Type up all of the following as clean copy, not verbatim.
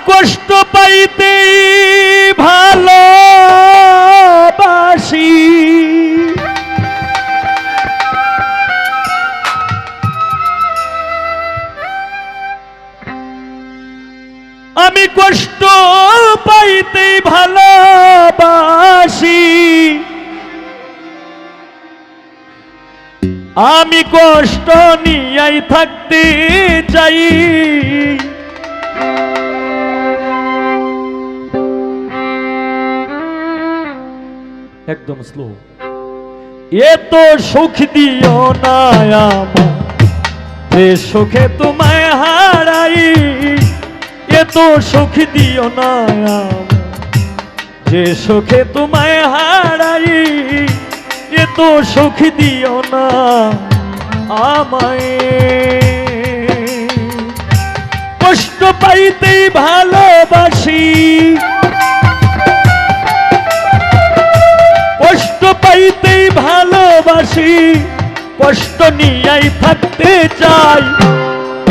কষ্ট পাইতে ভালোবাসি, আমি কষ্ট পাইতে ভালোবাসি, আমি কষ্ট নিয়াই থাকতে চাই। একদম স্লো। এত সুখ দিও না আমার, যে সুখে তোমায় হারাই। এত সুখ দিও না আমার, যে সুখে তোমায় হারাই। এত সুখ দিও না আমায়, কষ্ট পাইতেই ভালোবাসি, কষ্ট পাইতেই ভালোবাসি, কষ্ট নিয়াই থাকতে চাই।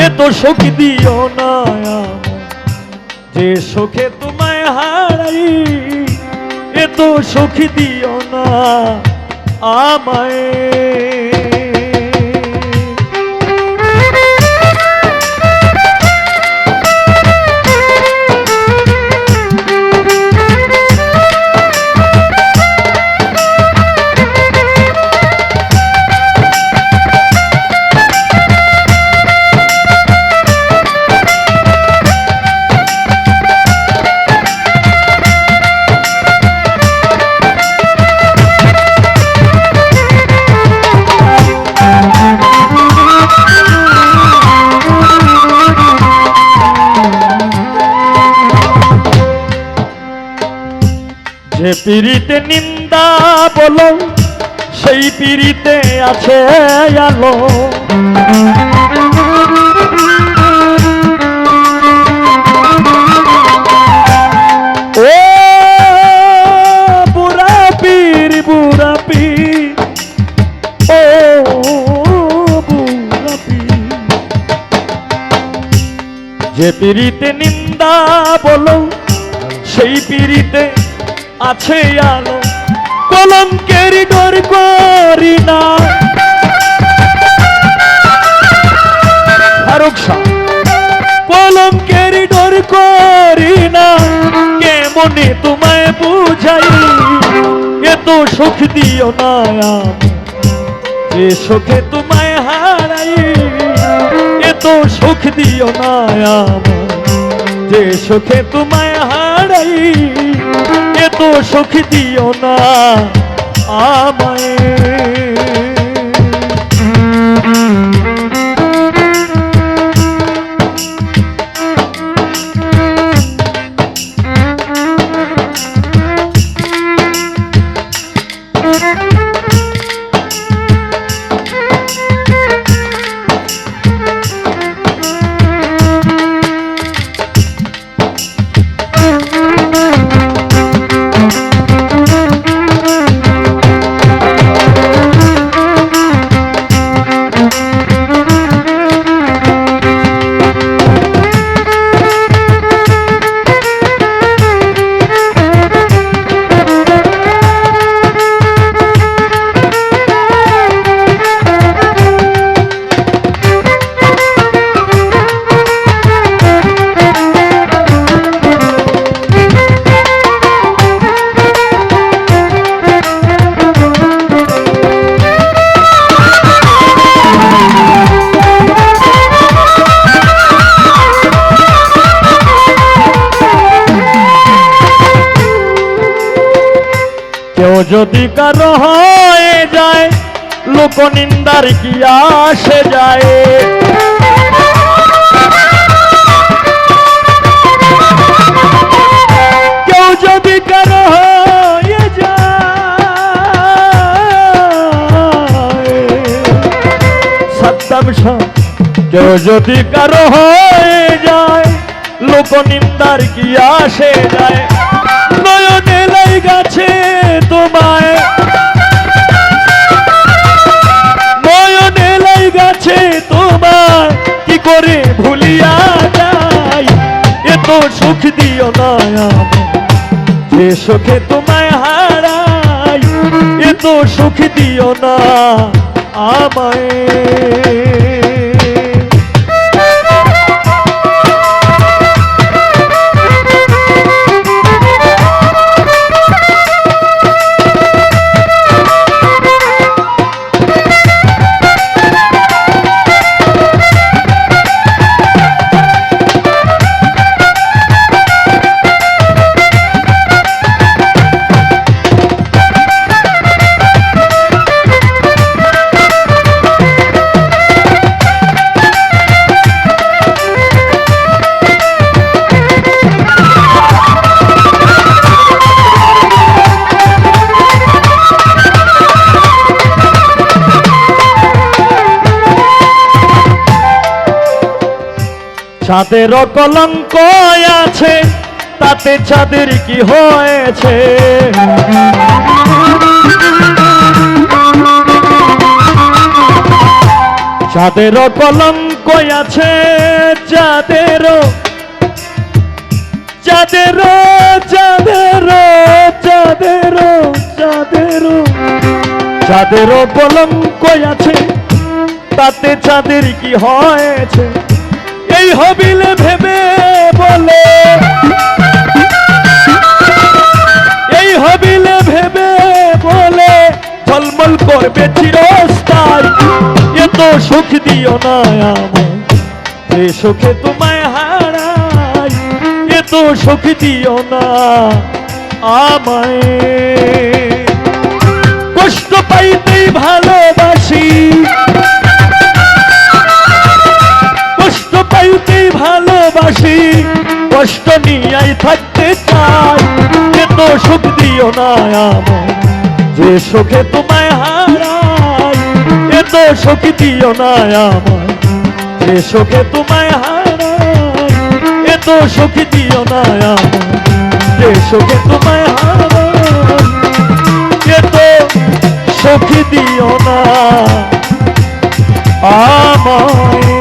এত সুখ দিও না আমায়, যে সুখে তোমায় হারাই। এত সুখ দিও না আমায়। যে পীড়িতে নিন্দা বলো, সেই পীড়িতে আছে আলো। ও বুড়া পীর, বুড়া পীর, ও বুড়া পীর। যে পীড়িতে নিন্দা বলো, সেই পীড়িতে আছে আলো। কলঙ্কের ডর করি না, ফারুক শাহ। কলঙ্কের ডর করি না, কেমনে তোমায় বুঝাই। এত সুখ দিও না আমায়, যে সুখে তোমায় হারাই। এত সুখ দিও না আমায়, যে সুখে তোমায় হারাই। এত সুখ দিও না আমায়। কেউ যদি কারো হয়ে যায়, লোকনিন্দার কি আসে যায়। কেউ যদি কারো হয়ে যায়, সাদ্দাম শাহ। কেউ যদি কারো হয়ে যায়, লোকনিন্দার কি আসে যায়। নয়নে লাই গাছে তোমায়, নয়নে লাই গাছে তোমায়, কি করে ভুলিয়া যাই। এত সুখ সুখে তোমায় হারাই এত সুখ দিও না আমায়। চাঁদের কলঙ্ক আছে তাতে চাঁদের কি হয়েছে, চাঁদের কলঙ্ক আছে চাঁদের চাঁদের চাঁদের চাঁদের চাঁদের চাঁদের কলঙ্ক আছে তাতে চাঁদের কি হয়েছে। এই হবিলে ভেবে বলে, এই হবিলে ভেবে বলে ঝলমল করবে চিরস্থায়ী এত সুখ দিও না আমায় যে সুখে তোমায় হারাই এত সুখ দিও না আমায়। কষ্ট পাইতেই ভালোবাসি, কষ্ট পাইতেই ভালোবাসি, কষ্ট নিয়েই থাকতে চাই এত সুখ দিও না আমায় যে সুখে তোমায় হারাই এত সুখ দিও না আমায় যে সুখে তোমায় হারাই এত সুখ দিও না আমায় যে সুখে তোমায় হারাই এত সুখ দিও না আমায়।